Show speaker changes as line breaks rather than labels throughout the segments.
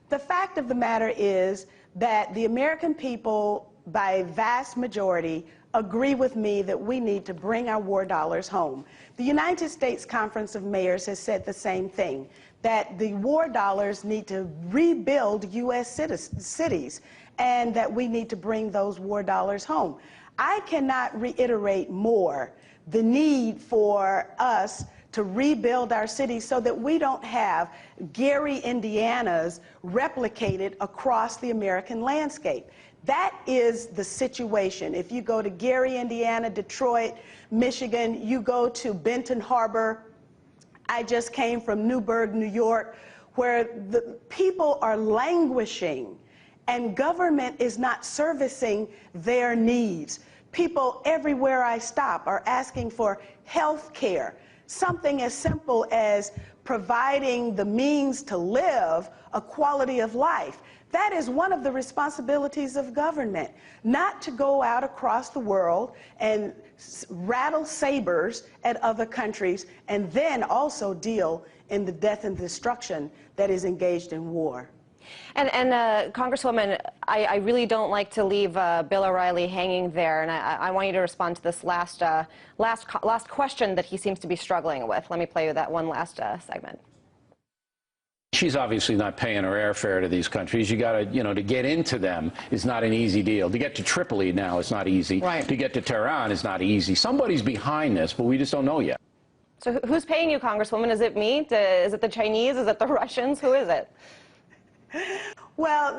The fact of the matter is that the American people, by vast majority, agree with me that we need to bring our war dollars home. The United States Conference of Mayors has said the same thing, that the war dollars need to rebuild U.S. cities, and that we need to bring those war dollars home. I cannot reiterate more the need for us to rebuild our cities so that we don't have Gary, Indiana's replicated across the American landscape. That is the situation. If you go to Gary, Indiana, Detroit, Michigan, you go to Benton Harbor. I just came from Newburgh, New York, where the people are languishing and government is not servicing their needs. People everywhere I stop are asking for health care. Something as simple as providing the means to live a quality of life. That is one of the responsibilities of government, not to go out across the world and rattle sabers at other countries and then also deal in the death and destruction that is engaged in war.
And Congresswoman, I really don't like to leave Bill O'Reilly hanging there, and I want you to respond to this last question that he seems to be struggling with. Let me play you that one last segment.
She's obviously not paying her airfare to these countries. You got to, to get into them is not an easy deal. To get to Tripoli now is not easy.
Right.
To get to Tehran is not easy. Somebody's behind this, but we just don't know yet.
So who's paying you, Congresswoman? Is it me? Is it the Chinese? Is it the Russians? Who is it?
Well,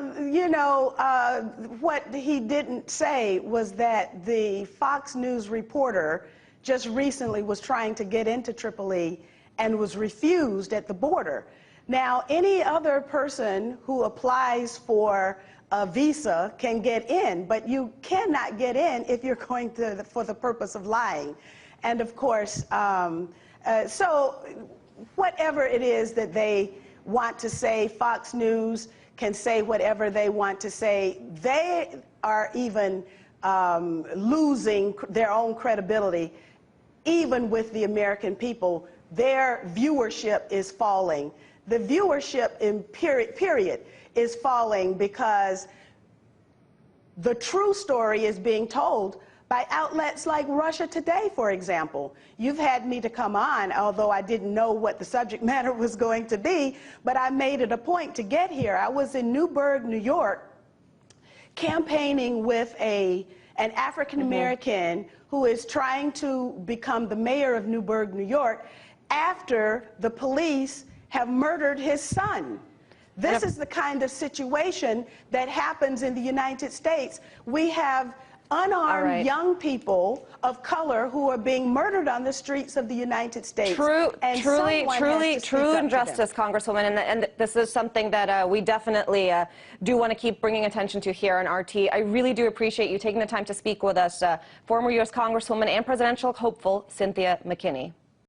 what he didn't say was that the Fox News reporter just recently was trying to get into Tripoli and was refused at the border. Now, any other person who applies for a visa can get in, but you cannot get in if you're going to for the purpose of lying. And of course, so whatever it is that they want to say, Fox News can say whatever they want to say. They are even losing their own credibility, even with the American people. Their viewership is falling. The viewership in period is falling because the true story is being told by outlets like Russia Today, for example. You've had me to come on, although I didn't know what the subject matter was going to be, but I made it a point to get here. I was in Newburgh, New York, campaigning with an African-American who is trying to become the mayor of Newburgh, New York, after the police have murdered his son. This is the kind of situation that happens in the United States. We have unarmed young people of color who are being murdered on the truth of the United States. True
injustice, Congresswoman, and this is something that we definitely do want to keep bringing attention to here on RT. I really do appreciate you taking the time to speak with us, former U.S. Congresswoman and presidential hopeful Cynthia McKinney.